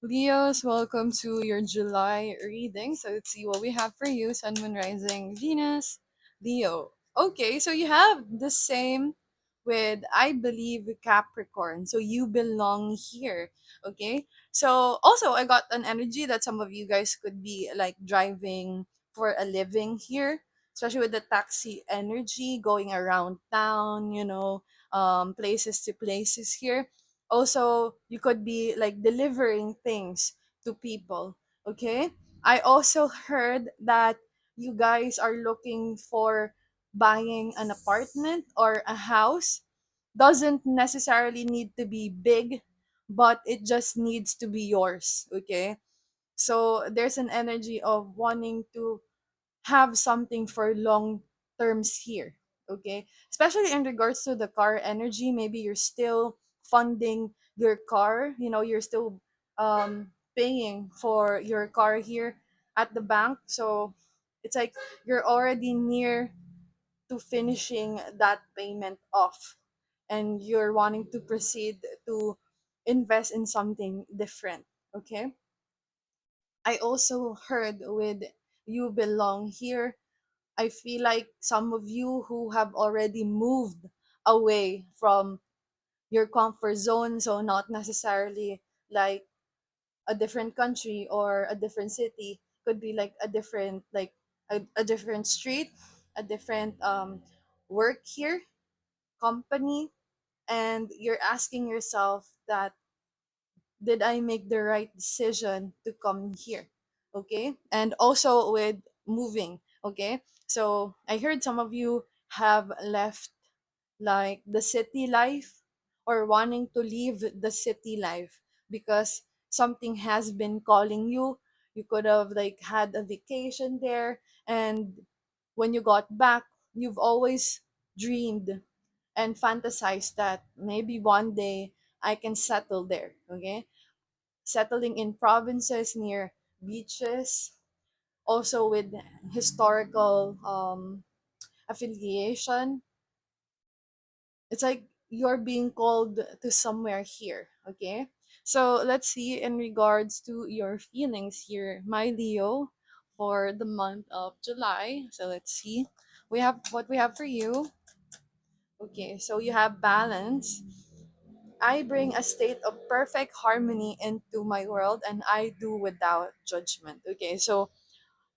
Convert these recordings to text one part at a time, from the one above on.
Leos, welcome to your July reading. So let's see what we have for you. Sun, Moon, Rising, Venus, Leo. Okay, so you have the same with, I believe, Capricorn. So you belong here. Okay, so also I got an energy that some of you guys could be like driving for a living here, especially with the taxi energy going around town, places to places here. Also, you could be like delivering things to people. Okay, I also heard that you guys are looking for buying an apartment or a house. Doesn't necessarily need to be big, but it just needs to be yours. Okay, so there's an energy of wanting to have something for long terms here. Okay, especially in regards to the car energy, maybe you're still funding your car, you're still paying for your car here at the bank. So it's like you're already near to finishing that payment off, and you're wanting to proceed to invest in something different. Okay, I also heard with you belong here. I feel like some of you who have already moved away from your comfort zone, so not necessarily like a different country or a different city, could be like a different, like a different street, a different work here, company, and you're asking yourself that, did I make the right decision to come here? Okay. And also with moving. Okay. So I heard some of you have left like the city life, or wanting to leave the city life because something has been calling you. You could have like had a vacation there, and when you got back, you've always dreamed and fantasized that maybe one day I can settle there. Okay, settling in provinces near beaches, also with historical affiliation. It's like you're being called to somewhere here. Okay, so let's see in regards to your feelings here, my Leo, for the month of July. So let's see, we have what we have for you. Okay, so you have balance. I bring a state of perfect harmony into my world, and I do without judgment. Okay, so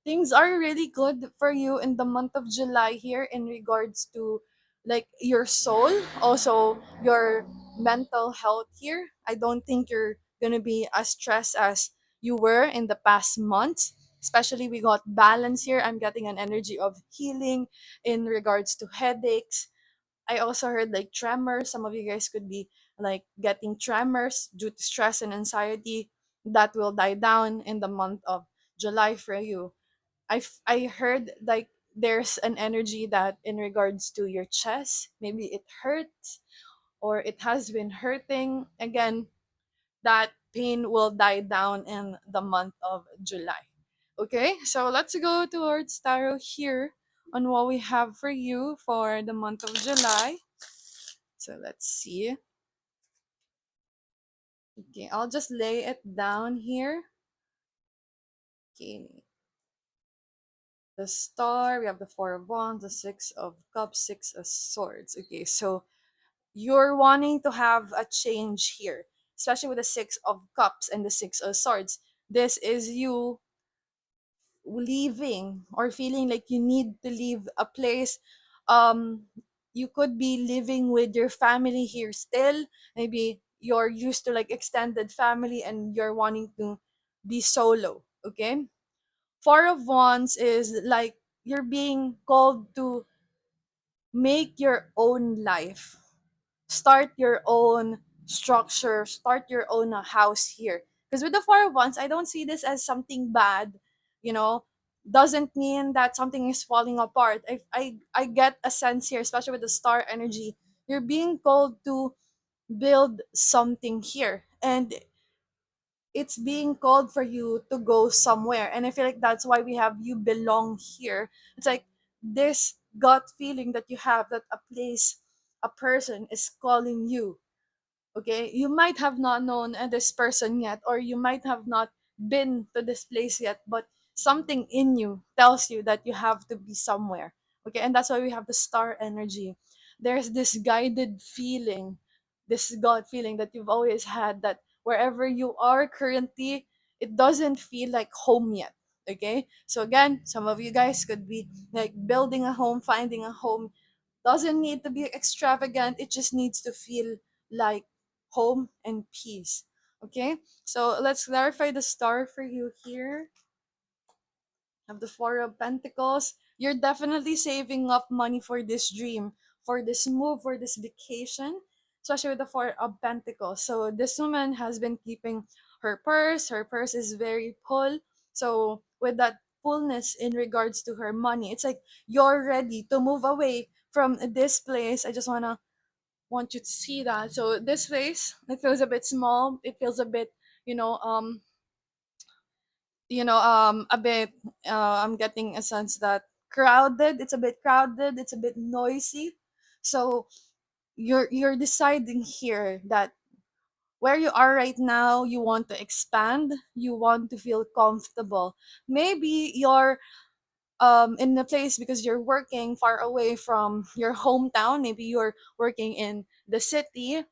things are really good for you in the month of July here in regards to like your soul, also your mental health here. I don't think you're gonna be as stressed as you were in the past months. Especially we got balance here. I'm getting an energy of healing in regards to headaches. I also heard like tremors. Some of you guys could be like getting tremors due to stress and anxiety. That will die down in the month of July for you. I heard like there's an energy that in regards to your chest, maybe it hurts or it has been hurting. Again, that pain will die down in the month of July. Okay, so let's go towards tarot here on what we have for you for the month of July. So let's see. Okay, I'll just lay it down here. Okay, the star, we have the four of wands, the six of cups, six of swords. Okay, so you're wanting to have a change here, especially with the six of cups and the six of swords. This is you leaving or feeling like you need to leave a place. um you could be living with your family here still. Maybe you're used to like extended family and you're wanting to be solo. Okay, four of wands is like you're being called to make your own life, start your own structure, start your own house here. Because with the four of wands, I don't see this as something bad, you know, doesn't mean that something is falling apart. I get a sense here, especially with the star energy, you're being called to build something here. And it's being called for you to go somewhere. And I feel like that's why we have you belong here. It's like this gut feeling that you have that a place, a person is calling you. Okay, you might have not known this person yet, or you might have not been to this place yet, but something in you tells you that you have to be somewhere. Okay, and that's why we have the star energy. There's this guided feeling, this God feeling that you've always had, that wherever you are currently, it doesn't feel like home yet. Okay, so again, some of you guys could be like building a home, finding a home. Doesn't need to be extravagant, it just needs to feel like home and peace. Okay, so let's clarify the star for you here. Have the Four of Pentacles. You're definitely saving up money for this dream, for this move, for this vacation, especially with the Four of Pentacles. So this woman has been keeping her purse. Her purse is very full. So with that fullness in regards to her money, it's like you're ready to move away from this place. I just want you to see that. So this place, it feels a bit small. It feels a bit, you know, a bit, I'm getting a sense that crowded. It's a bit crowded. It's a bit noisy. So you're deciding here that where you are right now, you want to expand. You want to feel comfortable. Maybe you're in a place because you're working far away from your hometown. Maybe you're working in the city.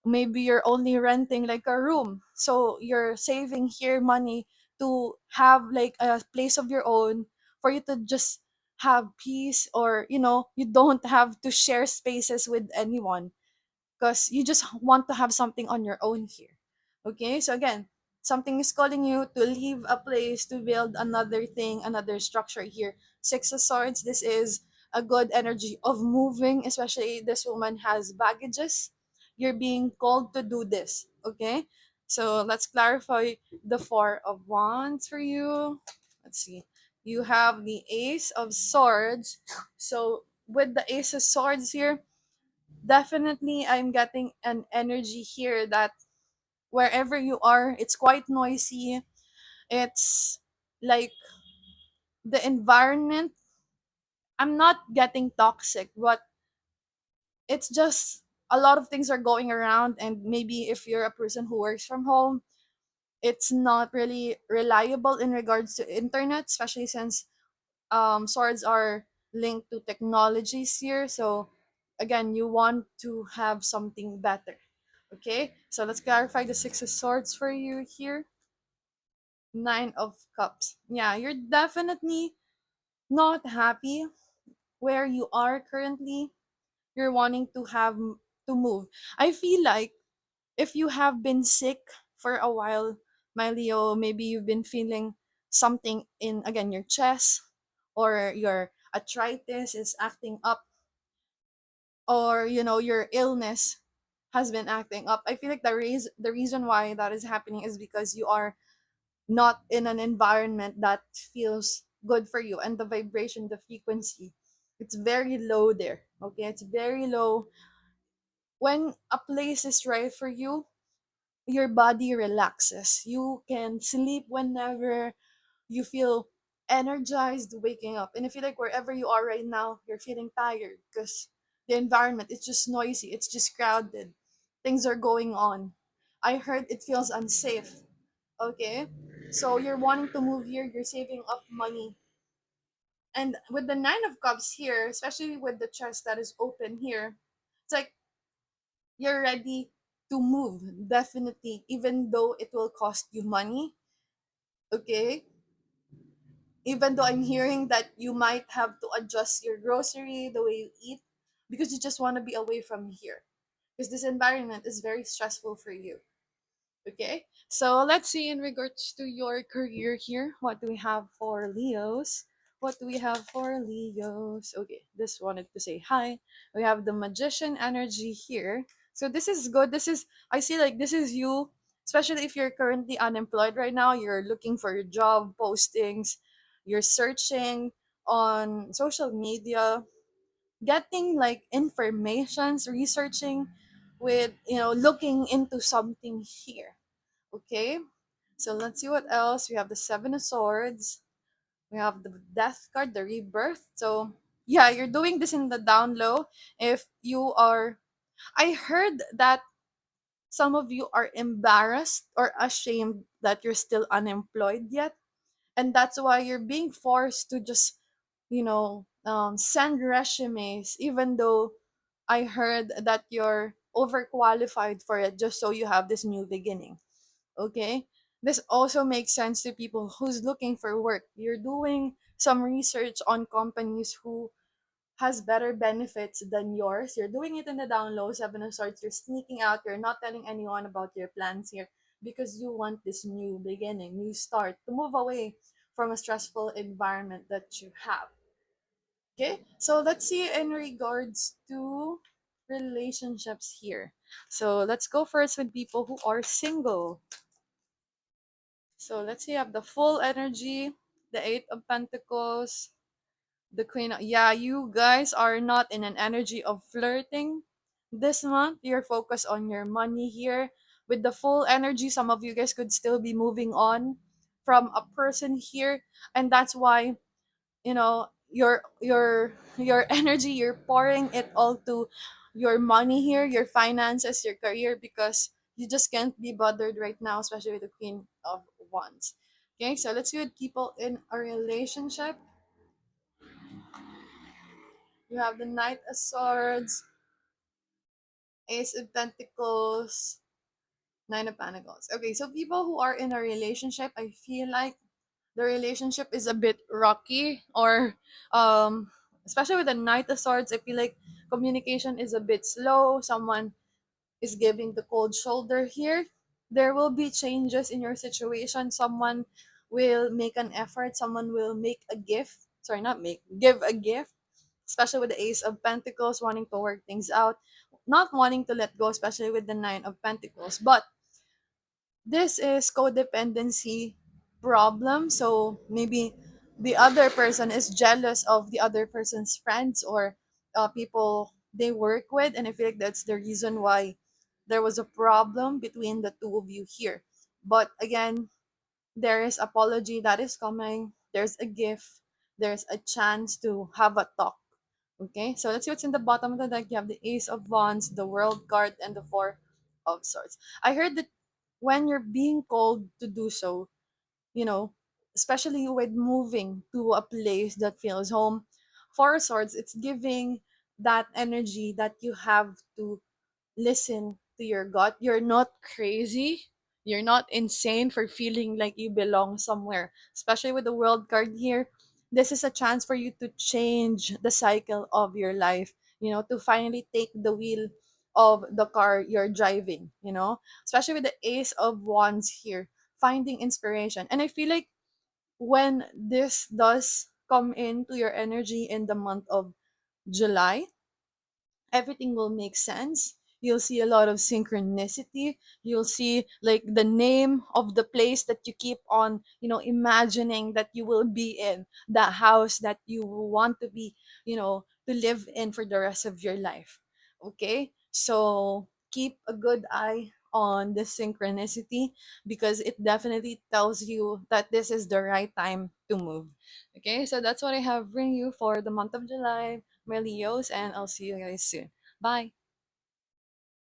Maybe you're only renting like a room, so you're saving here money to have like a place of your own, for you to just have peace, or you don't have to share spaces with anyone, because you just want to have something on your own here. Okay, so again, something is calling you to leave a place to build another thing, another structure here. Six of Swords, this is a good energy of moving, especially this woman has baggages. You're being called to do this. Okay, so let's clarify the Four of Wands for you. Let's see. You have the Ace of Swords. So with the Ace of Swords here, definitely I'm getting an energy here that wherever you are, it's quite noisy. It's like the environment, I'm not getting toxic, but it's just a lot of things are going around, and maybe if you're a person who works from home, it's not really reliable in regards to internet, especially since swords are linked to technologies here. So again, you want to have something better. Okay, so let's clarify the Six of Swords for you here. Nine of Cups. Yeah, you're definitely not happy where you are currently. You're wanting to have to move. I feel like if you have been sick for a while, my Leo, maybe you've been feeling something in, again, your chest, or your arthritis is acting up, or your illness has been acting up. I feel like the reason why that is happening is because you are not in an environment that feels good for you, and the vibration, the frequency, it's very low there. Okay, it's very low. When a place is right for you, your body relaxes. You can sleep whenever you feel energized waking up. And I feel like wherever you are right now, you're feeling tired because the environment, it's just noisy, it's just crowded. Things are going on. I heard it feels unsafe. Okay? So you're wanting to move here, you're saving up money. And with the Nine of Cups here, especially with the chest that is open here, it's like you're ready to move, definitely, even though it will cost you money. Okay, even though I'm hearing that you might have to adjust your grocery, the way you eat, because you just want to be away from here, because this environment is very stressful for you. Okay, so let's see in regards to your career here. What do we have for Leos? What do we have for Leos? Okay, this wanted to say hi. We have the Magician energy here. So this is good. I see like this is you, especially if you're currently unemployed right now. You're looking for your job postings, you're searching on social media, getting like informations, researching with, looking into something here. Okay, so let's see what else. We have the Seven of Swords. We have the Death card, the Rebirth. So yeah, you're doing this in the down low. If you are, I heard that Some of you are embarrassed or ashamed that you're still unemployed yet, and that's why you're being forced to just, send resumes, even though I heard that you're overqualified for it, just so you have this new beginning. Okay, this also makes sense to people who's looking for work. You're doing some research on companies who has better benefits than yours. You're doing it in the down low, 7 of swords. You're sneaking out. You're not telling anyone about your plans here because you want this new beginning, new start, to move away from a stressful environment that you have. Okay, so let's see in regards to relationships here. So let's go first with people who are single. So let's see, I have the full energy, the Eight of Pentacles, the Queen. Yeah, you guys are not in an energy of flirting this month. You're focused on your money here. With the full energy, some of you guys could still be moving on from a person here, and that's why, your energy, you're pouring it all to your money here, your finances, your career, because you just can't be bothered right now, especially with the Queen of Wands. Okay, so let's see with people in a relationship. You have the Knight of Swords, Ace of Pentacles, Nine of Pentacles. Okay, so people who are in a relationship, I feel like the relationship is a bit rocky, or especially with the Knight of Swords, I feel like communication is a bit slow. Someone is giving the cold shoulder here. There will be changes in your situation. Someone will make an effort. Someone will make a gift. Sorry, not make, give a gift, especially with the Ace of Pentacles, wanting to work things out, not wanting to let go, especially with the Nine of Pentacles. But this is codependency problem. So maybe the other person is jealous of the other person's friends, or people they work with, and I feel like that's the reason why there was a problem between the two of you here. But again, there is apology that is coming. There's a gift. There's a chance to have a talk. Okay, so let's see what's in the bottom of the deck. You have the Ace of Wands, the World card, and the Four of Swords. I heard that when you're being called to do so, you know, especially with moving to a place that feels home, Four of Swords, it's giving that energy that you have to listen to your gut. You're not crazy. You're not insane for feeling like you belong somewhere. Especially with the World card here, this is a chance for you to change the cycle of your life, to finally take the wheel of the car you're driving, especially with the Ace of Wands here, finding inspiration. And I feel like when this does come into your energy in the month of July, everything will make sense. You'll see a lot of synchronicity. You'll see like the name of the place that you keep on, imagining that you will be in, that house that you want to be, to live in for the rest of your life. Okay? So keep a good eye on the synchronicity, because it definitely tells you that this is the right time to move. Okay, so that's what I have bring you for the month of July, my Leos, and I'll see you guys soon. Bye.